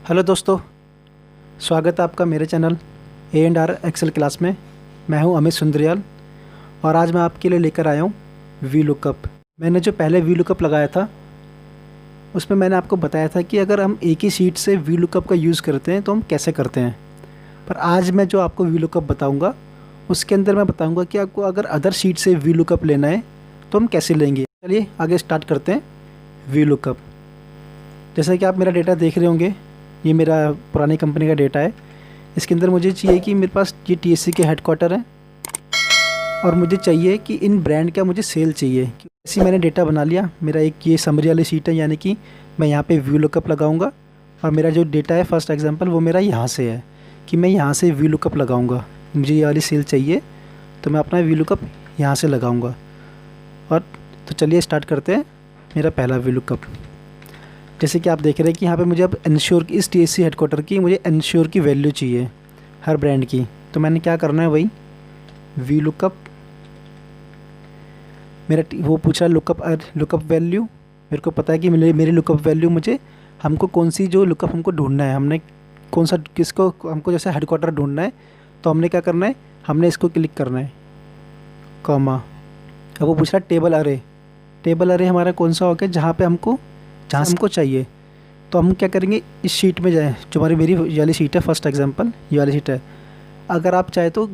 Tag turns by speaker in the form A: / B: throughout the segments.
A: Hello दोस्तों, स्वागत है आपका मेरे चैनल A&R एक्सेल क्लास में। मैं हूं अमित सुंदरियाल और आज मैं आपके लिए लेकर आया हूं वी लुकअप। मैंने जो पहले वी लुकअप लगाया था उसमें मैंने आपको बताया था कि अगर हम एक ही शीट से वी लुकअप का यूज़ करते हैं तो हम कैसे करते हैं। पर आज मैं जो आपको वी लुकअप बताऊँगा उसके अंदर मैं बताऊँगा कि आपको अगर अदर शीट से वी लुकअप लेना है तो हम कैसे लेंगे। चलिए आगे स्टार्ट करते हैं वी लुकअप। जैसा कि आप मेरा डेटा देख रहे होंगे, ये मेरा पुरानी कंपनी का डेटा है। इसके अंदर मुझे चाहिए कि मेरे पास ये TSC के हेडक्वार्टर है और मुझे चाहिए कि इन ब्रांड का मुझे सेल चाहिए। ऐसे मैंने डेटा बना लिया। मेरा एक ये समरी वाली शीट है, यानी कि मैं यहाँ पे व्यू लुकअप लगाऊंगा और मेरा जो डेटा है फर्स्ट एग्जांपल वो मेरा यहाँ से है कि मैं यहाँ से व्यू लुकअप लगाऊंगा। मुझे ये वाली सेल चाहिए तो मैं अपना व्यू लुकअप यहाँ से लगाऊँगा। और तो चलिए स्टार्ट करते हैं मेरा पहला व्यू लुकअप। जैसे कि आप देख रहे हैं कि यहाँ पे मुझे अब इंश्योर की इस TSC हेडक्वार्टर की मुझे इंश्योर की वैल्यू चाहिए हर ब्रांड की। तो मैंने क्या करना है, वही वी लुकअप। मेरा वो पूछा लुकअप वैल्यू। मेरे को पता है कि मेरी लुकअप वैल्यू मुझे हमको कौन सी जो लुकअप हमको ढूंढना है, हमने कौन सा किसको हमको जैसे हेडक्वार्टर ढूंढना है तो हमने क्या करना है, हमने इसको क्लिक करना है कॉमा। अब वो पूछ रहा है टेबल अरे। टेबल अरे हमारा कौन सा हो गया जहाँ हमको चाहिए। तो हम क्या करेंगे, इस शीट में जाएं जो मेरी ये वाली शीट है फर्स्ट एग्जांपल, ये वाली शीट है। अगर आप चाहे तो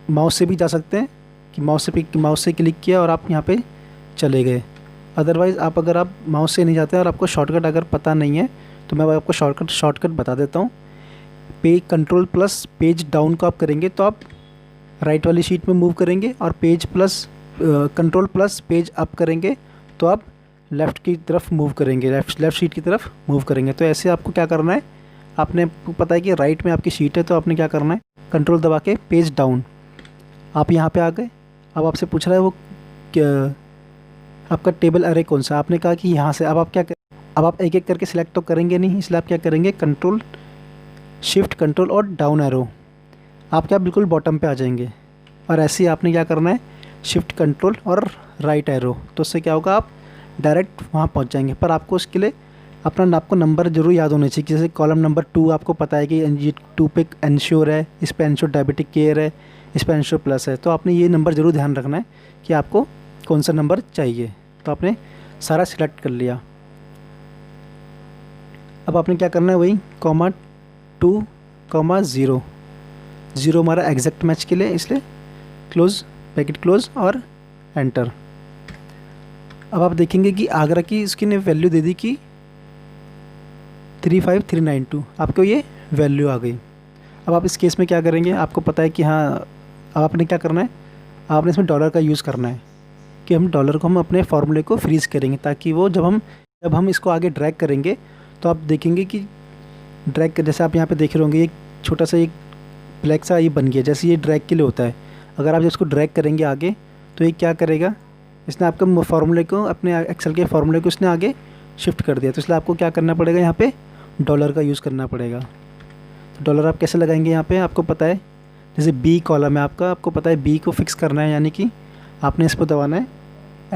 A: माउस से भी जा सकते हैं कि माउस से क्लिक किया और आप यहाँ पे चले गए। अदरवाइज़ अगर आप माउस से नहीं जाते और आपको शॉर्टकट अगर पता नहीं है तो मैं आपको शॉर्टकट बता देता हूँ। कंट्रोल प्लस पेज डाउन को आप करेंगे तो आप राइट वाली शीट में मूव करेंगे और कंट्रोल प्लस पेज अप करेंगे तो आप लेफ़्ट की तरफ मूव करेंगे, लेफ़्ट शीट की तरफ मूव करेंगे। तो ऐसे आपको क्या करना है, आपने पता है कि राइट में आपकी शीट है तो आपने क्या करना है, कंट्रोल दबा के पेज डाउन। आप यहाँ पे आ गए। अब आपसे पूछ रहा है वो क्या आपका टेबल अरे कौन सा। आपने कहा कि यहाँ से। अब आप एक एक करके सिलेक्ट तो करेंगे नहीं, इसलिए आप क्या करेंगे, शिफ्ट कंट्रोल और डाउन एरो। आप क्या बिल्कुल बॉटम पे आ जाएंगे। और ऐसे ही आपने क्या करना है, शिफ्ट कंट्रोल और राइट एरो। तो उससे क्या होगा, आप डायरेक्ट वहाँ पहुँच जाएंगे। पर आपको उसके लिए आपको नंबर ज़रूर याद होने चाहिए। जैसे कॉलम नंबर 2 आपको पता है कि ये 2 पे इंश्योर है, इस पे इंश्योर डायबिटिक केयर है, इस पे इंश्योर प्लस है। तो आपने ये नंबर ज़रूर ध्यान रखना है कि आपको कौन सा नंबर चाहिए। तो आपने सारा सिलेक्ट कर लिया। अब आपने क्या करना है, वही (2, 0 हमारा एग्जैक्ट मैच के लिए, इसलिए ब्रैकेट क्लोज और एंटर। अब आप देखेंगे कि आगरा की इसकी ने वैल्यू दे दी कि 35392। आपको ये वैल्यू आ गई। अब आप इस केस में क्या करेंगे, आपको पता है कि हाँ, अब आपने क्या करना है, आपने इसमें डॉलर का यूज़ करना है कि हम डॉलर को हम अपने फार्मूले को फ्रीज़ करेंगे ताकि वो जब हम इसको आगे ड्रैग करेंगे तो आप देखेंगे कि जैसे आप यहाँ पे देख रहे होंगे, एक छोटा सा एक ब्लैक सा ये बन गया, जैसे ये ड्रैग के लिए होता है। अगर आप इसको ड्रैग करेंगे आगे तो ये क्या करेगा, इसने आपका फार्मूले को, अपने एक्सेल के फार्मूले को इसने आगे शिफ्ट कर दिया। तो इसलिए आपको क्या करना पड़ेगा, यहाँ पे डॉलर का यूज़ करना पड़ेगा। तो डॉलर आप कैसे लगाएंगे, यहाँ पे आपको पता है जैसे B कॉलम है आपको पता है B को फिक्स करना है, यानी कि आपने इस पर दबाना है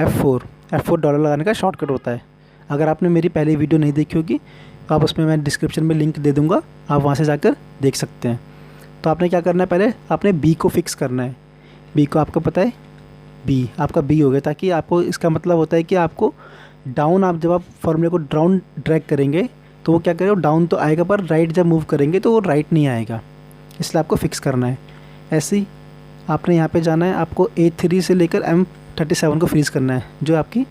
A: F4 डॉलर लगाने का शॉर्टकट होता है। अगर आपने मेरी पहली वीडियो नहीं देखी होगी तो आप उसमें मैं डिस्क्रिप्शन में लिंक दे दूँगा, आप वहाँ से जाकर देख सकते हैं। तो आपने क्या करना है, पहले आपने B को फिक्स करना है। B को आपको पता है B, आपका B हो गया, ताकि आपको इसका मतलब होता है कि आपको डाउन, आप जब आप फॉर्मूले को डाउन ड्रैग करेंगे तो वो क्या करेगा, डाउन तो आएगा पर राइट जब मूव करेंगे तो वो राइट नहीं आएगा, इसलिए आपको फिक्स करना है। ऐसे ही आपने यहाँ पे जाना है, आपको A3 से लेकर M37 को फ्रीज़ करना है जो आपकी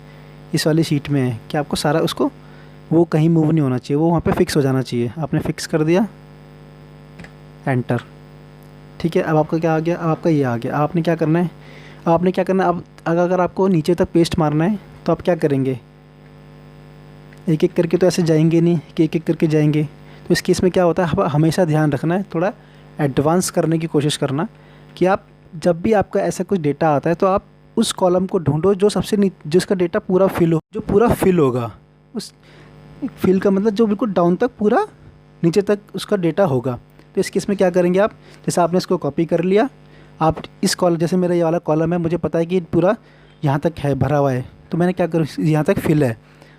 A: इस वाली शीट में है, कि आपको सारा उसको वो कहीं मूव नहीं होना चाहिए, वो वहाँ पे फिक्स हो जाना चाहिए। आपने फिक्स कर दिया, एंटर। ठीक है, अब आपका क्या आ गया, अब आपका ये आ गया। अब आपने क्या करना है, अब अगर आपको नीचे तक पेस्ट मारना है तो आप क्या करेंगे, एक एक करके तो ऐसे जाएंगे नहीं कि एक एक करके जाएंगे। तो इस केस में क्या होता है, हमेशा ध्यान रखना है, थोड़ा एडवांस करने की कोशिश करना कि आप जब भी आपका ऐसा कुछ डेटा आता है तो आप उस कॉलम को ढूंढो जो जिसका डेटा पूरा फिल होगा। उस फिल का मतलब जो बिल्कुल डाउन तक पूरा नीचे तक उसका डेटा होगा। तो इस केस में क्या करेंगे आप, जैसे आपने इसको कॉपी कर लिया, आप इस कॉलम, जैसे मेरा ये वाला कॉलम है, मुझे पता है कि पूरा यहाँ तक है भरा हुआ है, तो मैंने क्या करूँ, यहाँ तक फिल है,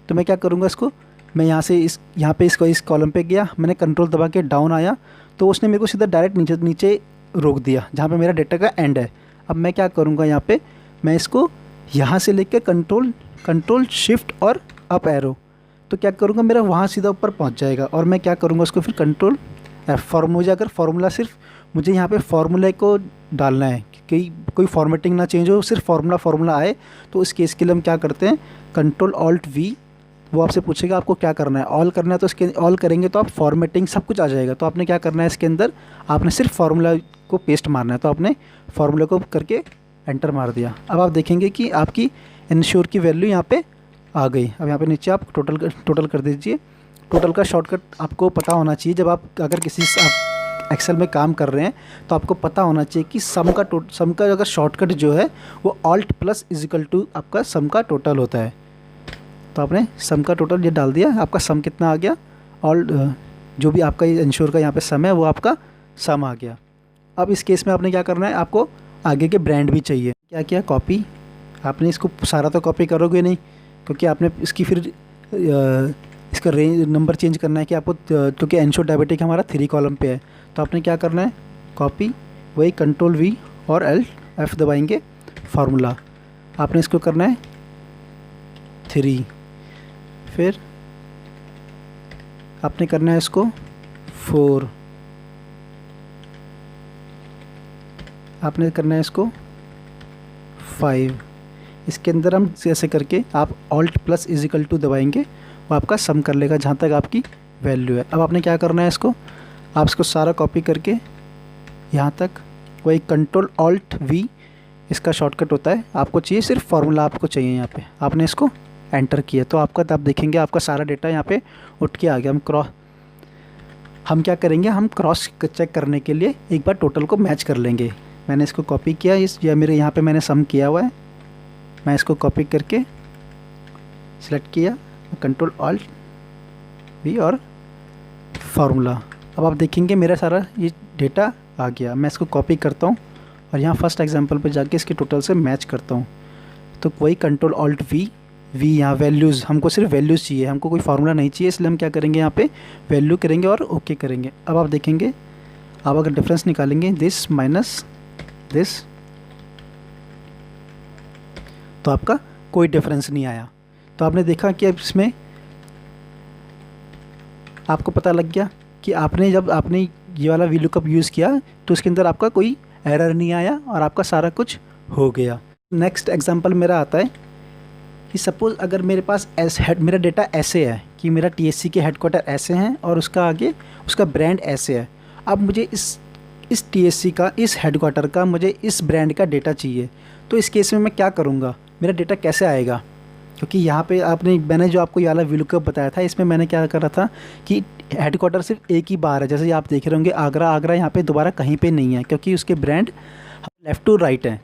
A: तो मैं क्या करूँगा, इसको मैं यहाँ से यहाँ पे इस कॉलम पे गया, मैंने कंट्रोल दबा के डाउन आया तो उसने मेरे को सीधा डायरेक्ट नीचे नीचे रोक दिया जहाँ पे मेरा डेटा का एंड है। अब मैं क्या करूँगा, यहाँ पे मैं इसको यहाँ से लेकर कंट्रोल शिफ्ट और अप एरो, तो क्या करूँगा मेरा वहाँ सीधा ऊपर पहुँच जाएगा। और मैं क्या करूँगा उसको फिर कंट्रोल एफ, मुझे अगर फार्मूला सिर्फ मुझे यहाँ पे फार्मूले को डालना है कि कोई फॉर्मेटिंग ना चेंज हो, सिर्फ फार्मूला आए, तो इस केस के लिए हम क्या करते हैं कंट्रोल ऑल्ट वी। वो आपसे पूछेगा आपको क्या करना है, ऑल करना है तो इसके ऑल करेंगे तो आप फॉर्मेटिंग सब कुछ आ जाएगा। तो आपने क्या करना है इसके अंदर, आपने सिर्फ फार्मूला को पेस्ट मारना है, तो आपने फार्मूला को करके एंटर मार दिया। अब आप देखेंगे कि आपकी इंश्योर की वैल्यू यहाँ पे आ गई। अब यहाँ पे नीचे आप टोटल कर दीजिए। टोटल का शॉर्टकट आपको पता होना चाहिए, जब आप अगर किसी आप एक्सेल में काम कर रहे हैं तो आपको पता होना चाहिए कि सम का अगर शॉर्टकट जो है वो ऑल्ट प्लस इजिकल टू आपका सम का टोटल होता है। तो आपने सम का टोटल ये डाल दिया, आपका सम कितना आ गया, ऑल जो भी आपका इंश्योर का यहाँ पे सम है वो आपका सम आ गया। अब इस केस में आपने क्या करना है, आपको आगे के ब्रांड भी चाहिए। क्या किया, कॉपी। आपने इसको सारा तो कॉपी करोगे नहीं, क्योंकि आपने इसकी फिर इसका रेंज नंबर चेंज करना है कि आपको, क्योंकि इंश्योर डायबिटिक हमारा 3 कॉलम पे है। तो आपने क्या करना है, कॉपी, वही कंट्रोल वी और एफ दबाएंगे, फार्मूला आपने इसको करना है 3, फिर आपने करना है इसको 4, आपने करना है इसको 5। इसके अंदर हम ऐसे करके आप ऑल्ट प्लस इजिकल टू दबाएंगे, वो आपका सम कर लेगा जहाँ तक आपकी वैल्यू है। अब आपने क्या करना है इसको, आप इसको सारा कॉपी करके यहाँ तक, वही कंट्रोल ऑल्ट वी इसका शॉर्टकट होता है। आपको चाहिए सिर्फ फार्मूला आपको चाहिए, यहाँ पे आपने इसको एंटर किया तो आपका, तब देखेंगे आपका सारा डेटा यहाँ पे उठ के आ गया। हम क्या करेंगे, हम क्रॉस चेक करने के लिए एक बार टोटल को मैच कर लेंगे। मैंने इसको कॉपी किया, या मेरे यहाँ पे मैंने सम किया हुआ है, मैं इसको कॉपी करके सिलेक्ट किया, कंट्रोल ऑल्ट वी और फार्मूला। अब आप देखेंगे मेरा सारा ये डेटा आ गया। मैं इसको कॉपी करता हूँ और यहाँ फर्स्ट एग्जांपल पे जाके इसके टोटल से मैच करता हूँ। तो वही कंट्रोल ऑल्ट वी यहाँ वैल्यूज़, हमको सिर्फ वैल्यूज़ चाहिए, हमको कोई फार्मूला नहीं चाहिए, इसलिए हम क्या करेंगे यहाँ पे वैल्यू करेंगे और ओके करेंगे। अब आप देखेंगे, आप अगर डिफरेंस निकालेंगे दिस माइनस दिस, तो आपका कोई डिफरेंस नहीं आया। तो आपने देखा कि अब इसमें आपको पता लग गया कि जब आपने ये वाला वी लुकअप यूज़ किया तो उसके अंदर आपका कोई एरर नहीं आया और आपका सारा कुछ हो गया। नेक्स्ट एग्जांपल मेरा आता है कि सपोज़ अगर मेरे पास मेरा डेटा ऐसे है कि मेरा टीएससी के हेडक्वार्टर ऐसे हैं और उसका आगे उसका ब्रांड ऐसे है। अब मुझे इस टीएससी का, इस हेडक्वार्टर का, मुझे इस ब्रांड का डेटा चाहिए। तो इस केस में मैं क्या करूँगा, मेरा डेटा कैसे आएगा, क्योंकि यहाँ पे मैंने जो आपको ये वाला वी लुकअप बताया था, इसमें मैंने क्या कर रहा था कि हेडक्वार्टर सिर्फ एक ही बार है। जैसे आप देख रहे होंगे आगरा यहाँ पे दोबारा कहीं पे नहीं है, क्योंकि उसके ब्रांड लेफ़्ट टू राइट हैं।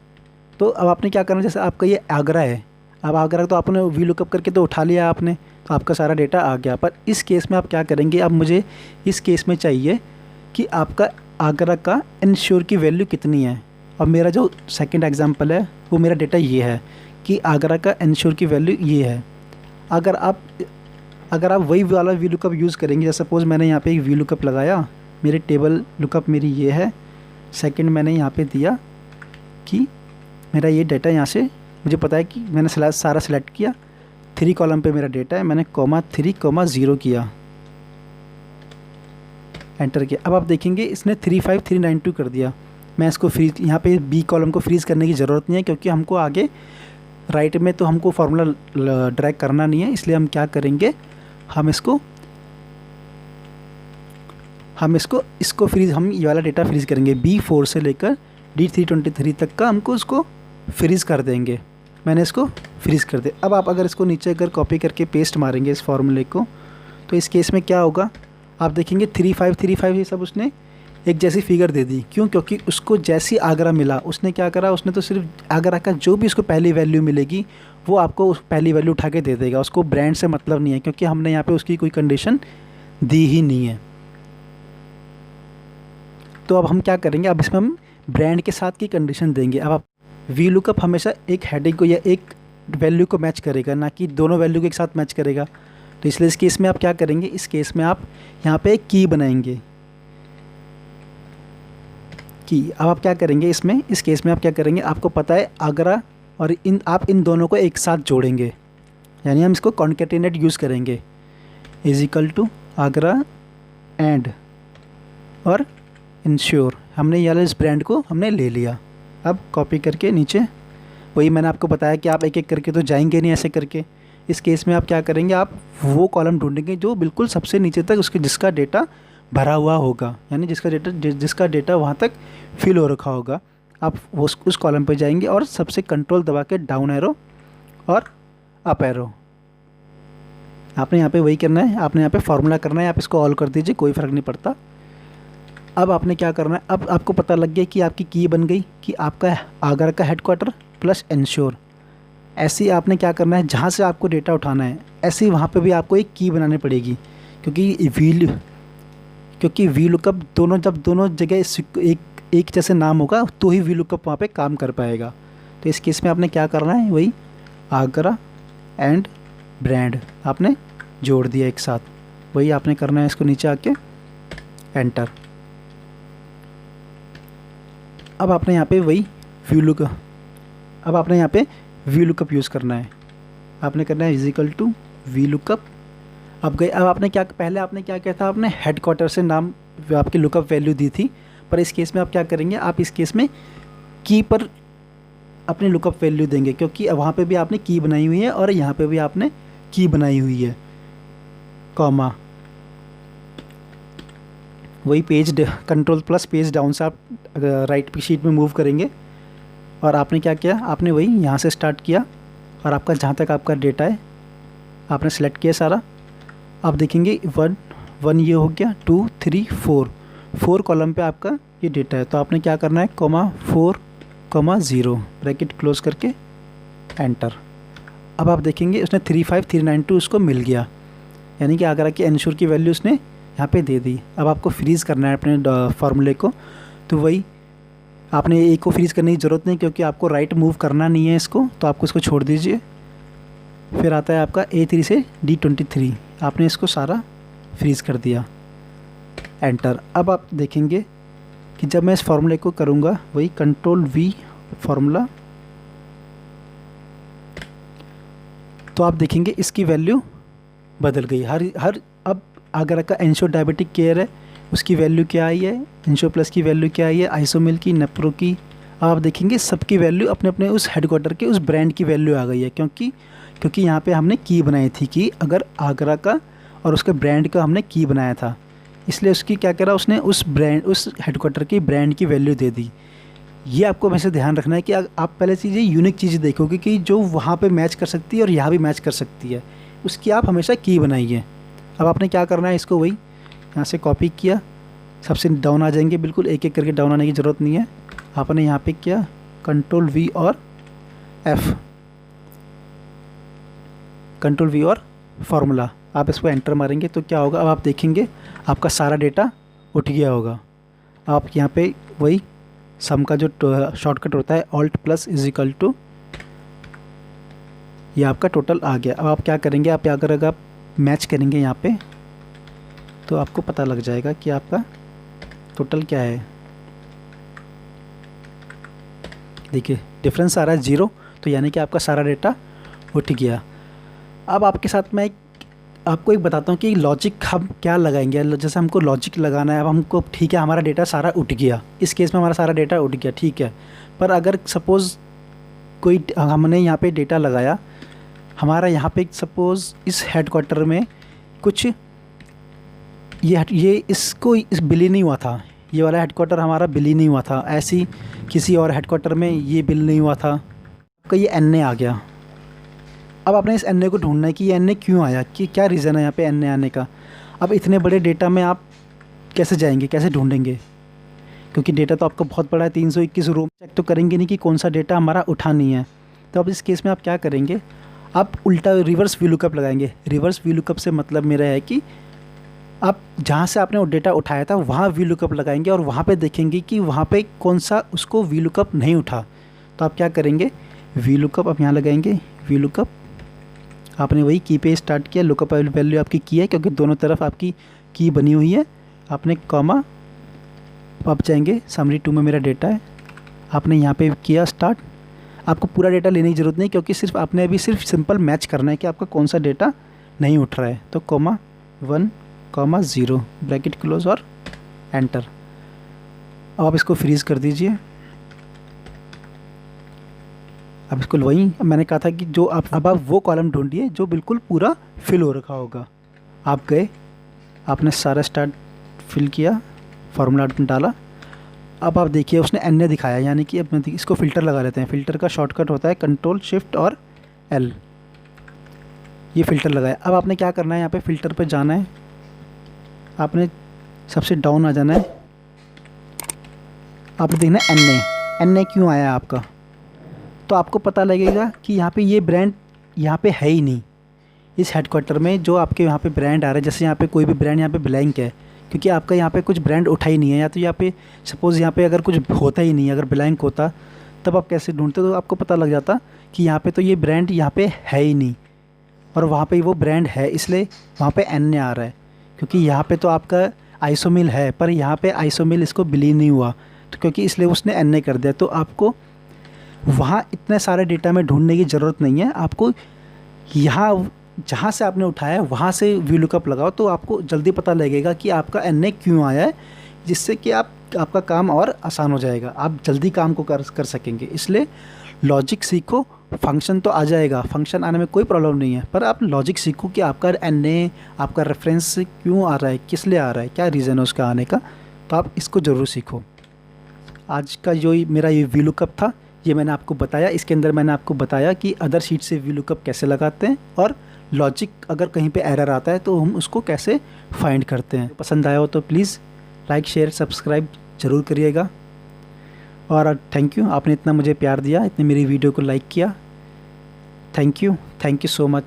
A: तो अब आपने क्या करना, जैसे आपका ये आगरा है, अब आगरा तो आपने वी लुकअप करके तो उठा लिया आपने, तो आपका सारा डेटा आ गया। पर इस केस में आप क्या करेंगे, अब मुझे इस केस में चाहिए कि आपका आगरा का इंश्योर की वैल्यू कितनी है। और मेरा जो सेकंड एग्जांपल है वो मेरा डेटा ये है कि आगरा का इंश्योर की वैल्यू ये है। अगर आप वही वाला वी लुकअप यूज़ करेंगे, जैसे सपोज़ मैंने यहाँ पे एक वी लुकअप लगाया, मेरी टेबल लुकअप मेरी ये है, सेकंड मैंने यहाँ पे दिया कि मेरा ये डेटा यहाँ से मुझे पता है कि मैंने सारा सिलेक्ट किया, 3 कॉलम पे मेरा डेटा है, मैंने 3,0 किया, एंटर किया। अब आप देखेंगे इसने 35392 कर दिया। मैं इसको फ्रीज, यहाँ पे बी कॉलम को फ्रीज़ करने की ज़रूरत नहीं है, क्योंकि हमको आगे राइट में तो हमको फार्मूला ड्रैग करना नहीं है। इसलिए हम क्या करेंगे, हम इसको फ्रीज़, हम ये वाला डेटा फ्रीज़ करेंगे। B4 से लेकर D323 तक का हमको उसको फ्रीज़ कर देंगे। मैंने इसको फ्रीज़ कर दिया। अब आप अगर इसको नीचे अगर कॉपी करके पेस्ट मारेंगे इस फार्मूले को, तो इस केस में क्या होगा, आप देखेंगे 3535 ये सब उसने एक जैसी फिगर दे दी। क्यों, क्योंकि उसको जैसी आगरा मिला उसने क्या करा, उसने तो सिर्फ आगरा का जो भी उसको पहली वैल्यू मिलेगी वो आपको उस पहली वैल्यू उठा के दे देगा। उसको ब्रांड से मतलब नहीं है, क्योंकि हमने यहाँ पे उसकी कोई कंडीशन दी ही नहीं है। तो अब हम क्या करेंगे, अब इसमें हम ब्रांड के साथ की कंडीशन देंगे। अब आप वी लुकअप हमेशा एक हेडिंग को या एक वैल्यू को मैच करेगा, ना कि दोनों वैल्यू को एक साथ मैच करेगा। तो इसलिए इस केस में आप क्या करेंगे, इस केस में आप यहाँ पे एक की बनाएंगे, की। अब आप क्या करेंगे इसमें, इस केस में आप क्या करेंगे, आपको पता है आगरा और आप इन दोनों को एक साथ जोड़ेंगे, यानी हम इसको कॉन्केटेनेट यूज़ करेंगे, इज इक्वल टू आगरा एंड और इंश्योर। हमने ये वाला इस ब्रांड को हमने ले लिया। अब कॉपी करके नीचे, वही मैंने आपको बताया कि आप एक एक करके तो जाएंगे नहीं ऐसे करके। इस केस में आप क्या करेंगे, आप वो कॉलम ढूंढेंगे जो बिल्कुल सबसे नीचे तक उसके जिसका डेटा भरा हुआ होगा, यानी जिसका डेटा वहाँ तक फिल हो रखा होगा। आप उस कॉलम पे जाएंगे और सबसे कंट्रोल दबा के डाउन एरो और अप एरो, आपने यहाँ पे वही करना है, आपने यहाँ पे फार्मूला करना है। आप इसको ऑल कर दीजिए, कोई फ़र्क नहीं पड़ता। अब आपने क्या करना है, अब आपको पता लग गया कि आपकी की बन गई कि आपका आगरा का हेडक्वार्टर प्लस इंश्योर। ऐसे ही आपने क्या करना है, जहाँ से आपको डेटा उठाना है ऐसे ही वहाँ पे भी आपको एक की बनानी पड़ेगी, क्योंकि वी लुकअप जब दोनों जगह एक जैसे नाम होगा तो ही वी लुकअप वहाँ पे काम कर पाएगा। तो इस केस में आपने क्या करना है, वही आगरा एंड ब्रांड आपने जोड़ दिया एक साथ, वही आपने करना है। इसको नीचे आके एंटर। अब आपने यहाँ पे वही अब आपने यहाँ पे वी लुकअप यूज़ करना है, आपने करना है is equal to V lookup. अब आपने क्या, पहले आपने क्या किया था, आपने हेडक्वार्टर से नाम आपकी लुकअप वैल्यू दी थी, पर इस केस में आप क्या करेंगे, आप इस केस में की पर अपनी लुकअप वैल्यू देंगे, क्योंकि वहाँ पे भी आपने की बनाई हुई है और यहाँ पे भी आपने की बनाई हुई है, कॉमा। वही page control plus page down से आप राइट शीट में मूव करेंगे और आपने क्या किया, आपने वही यहाँ से स्टार्ट किया और आपका जहाँ तक आपका डेटा है आपने सेलेक्ट किया सारा। आप देखेंगे 1 ये हो गया, 2 3 4 कॉलम पे आपका ये डेटा है। तो आपने क्या करना है, कॉमा 4,0 ब्रैकेट क्लोज करके एंटर। अब आप देखेंगे उसने 35392 उसको मिल गया, यानी कि आगरा की इंश्योर की वैल्यू उसने यहाँ पे दे दी। अब आपको फ्रीज़ करना है अपने फार्मूले को, तो वही आपने ए को फ्रीज़ करने की ज़रूरत नहीं, क्योंकि आपको राइट मूव करना नहीं है इसको, तो आपको इसको छोड़ दीजिए। फिर आता है आपका A3 से D23, आपने इसको सारा फ्रीज़ कर दिया, एंटर। अब आप देखेंगे कि जब मैं इस फार्मूले को करूँगा, वही कंट्रोल V फार्मूला, तो आप देखेंगे इसकी वैल्यू बदल गई। हर अब आगरा का इंश्योर डायबिटिक केयर है, उसकी वैल्यू क्या आई है, इंश्योर प्लस की वैल्यू क्या आई है, आइसोमिल की, नेप्रो की। आप देखेंगे सबकी वैल्यू अपने अपने उस हेडक्वार्टर के उस ब्रांड की वैल्यू आ गई है, क्योंकि यहाँ पे हमने की बनाई थी कि अगर आगरा का और उसके ब्रांड का हमने की बनाया था, इसलिए उसकी क्या करा, उसने उस हेडक्वार्टर की ब्रांड की वैल्यू दे दी। ये आपको वैसे ध्यान रखना है कि आप पहले चीज़ें यूनिक चीज़ें देखोगे कि जो वहाँ पे मैच कर सकती है और यहाँ भी मैच कर सकती है, उसकी आप हमेशा की बनाइए। अब आपने क्या करना है, इसको वही यहाँ से कॉपी किया, सबसे डाउन आ जाएंगे, बिल्कुल एक एक करके डाउन आने की ज़रूरत नहीं है। आपने यहाँ पे किया कंट्रोल V और फार्मूला, आप इसको एंटर मारेंगे तो क्या होगा, अब आप देखेंगे आपका सारा डेटा उठ गया होगा। आप यहाँ पे वही सम का जो शॉर्टकट होता है alt plus is equal to, ये आपका टोटल आ गया। अब आप क्या करेंगे, अगर आप मैच करेंगे यहाँ पे तो आपको पता लग जाएगा कि आपका टोटल क्या है। देखिए डिफरेंस आ रहा है 0, तो यानी कि आपका सारा डेटा उठ गया। अब आपके साथ मैं आपको एक बताता हूँ कि लॉजिक हम क्या लगाएंगे। जैसे हमको लॉजिक लगाना है, अब हमको ठीक है हमारा डेटा सारा उठ गया, इस केस में हमारा सारा डेटा उठ गया, ठीक है। पर अगर सपोज़ कोई हमने यहाँ पे डेटा लगाया, हमारा यहाँ पे सपोज़ इस हेडक्वार्टर में कुछ ये इसको इस बिल नहीं हुआ था, ये वाला हेडक्वार्टर हमारा बिल ही नहीं हुआ था, ऐसी किसी और हेडक्वार्टर में ये बिल नहीं हुआ था, आपका ये NA आ गया। अब आपने इस NA को ढूंढना है कि ये NA क्यों आया, कि क्या रीज़न है यहाँ पे NA आने का। अब इतने बड़े डेटा में आप कैसे जाएंगे, कैसे ढूंढेंगे, क्योंकि डेटा तो आपका बहुत बड़ा है, 321 रो। चेक तो करेंगे नहीं कि कौन सा डेटा हमारा उठा नहीं है। तो अब इस केस में आप क्या करेंगे, आप उल्टा रिवर्स वी लुकअप लगाएंगे। रिवर्स वी लुकअप से मतलब मेरा है कि आप जहाँ से आपने वो डेटा उठाया था वहाँ वी लुकअप लगाएंगे और वहाँ पे देखेंगे कि वहाँ पे कौन सा उसको वी लुकअप नहीं उठा। तो आप क्या करेंगे, वी लुकअप आप यहाँ लगाएंगे, वी लुकअप आपने वही की पे स्टार्ट किया, लुकअप वैल्यू आपकी की है क्योंकि दोनों तरफ आपकी की बनी हुई है। आपने कॉमा, आप जाएंगे समरी 2 में मेरा डेटा है, आपने यहाँ पे किया स्टार्ट। आपको पूरा डेटा लेने की ज़रूरत नहीं क्योंकि सिर्फ आपने अभी सिर्फ सिंपल मैच करना है कि आपका कौन सा डेटा नहीं उठ रहा है। तो कॉमा 1 कॉमा 0 ब्रैकेट क्लोज और एंटर। अब आप इसको फ्रीज़ कर दीजिए। अब इसको वही मैंने कहा था कि जो अब आप वो कॉलम ढूंढिए जो बिल्कुल पूरा फिल हो रखा होगा। आप गए, आपने सारा स्टार्ट फिल किया, फार्मूला डाला। अब आप देखिए उसने एन ने दिखाया, यानी कि अब इसको फ़िल्टर लगा लेते हैं। फ़िल्टर का शॉर्टकट होता है कंट्रोल शिफ्ट और एल, ये फ़िल्टर लगाया। अब आपने क्या करना है, यहाँ पे फ़िल्टर पे जाना है, आपने सबसे डाउन आ जाना है। आपने देखना है एन ए क्यों आया आपका, तो आपको पता लगेगा कि यहाँ पे ये ब्रांड यहाँ पे है ही नहीं। इस हेडक्वार्टर में जो आपके यहाँ पे ब्रांड आ रहा है, जैसे यहाँ पे कोई भी ब्रांड यहाँ पे ब्लैंक है क्योंकि आपका यहाँ पे कुछ ब्रांड उठा ही नहीं है। या तो यहाँ पे सपोज़ यहाँ पे अगर कुछ होता ही नहीं, अगर ब्लैंक होता तब आप कैसे ढूंढते, तो आपको पता लग जाता कि यहाँ पे तो ये ब्रांड यहाँ पे है ही नहीं और वहाँ पे वो ब्रांड है, इसलिए वहाँ पे एन आ रहा है। क्योंकि यहाँ पे तो आपका आइसोमिल है पर यहाँ पे आइसोमिल इसको बिलीव नहीं हुआ, तो क्योंकि इसलिए उसने एन कर दिया। तो आपको वहाँ इतने सारे डेटा में ढूंढने की ज़रूरत नहीं है। आपको यहाँ जहाँ से आपने उठाया है वहाँ से वी लुकअप लगाओ, तो आपको जल्दी पता लगेगा कि आपका एन क्यों आया है, जिससे कि आपका काम और आसान हो जाएगा, आप जल्दी काम को कर सकेंगे। इसलिए लॉजिक सीखो, फंक्शन तो आ जाएगा, फंक्शन आने में कोई प्रॉब्लम नहीं है, पर आप लॉजिक सीखो कि आपका एन आपका रेफरेंस क्यों आ रहा है, किस लिए आ रहा है, क्या रीज़न है उसका आने का, तो आप इसको ज़रूर सीखो। आज का जो मेरा ये वी लुकअप था ये मैंने आपको बताया। इसके अंदर मैंने आपको बताया कि अदर शीट से वी लुकअप कैसे लगाते हैं और लॉजिक अगर कहीं पे एरर आता है तो हम उसको कैसे फाइंड करते हैं। पसंद आया हो तो प्लीज़ लाइक शेयर सब्सक्राइब ज़रूर करिएगा। और थैंक यू, आपने इतना मुझे प्यार दिया, इतने मेरी वीडियो को लाइक किया। Thank you so much.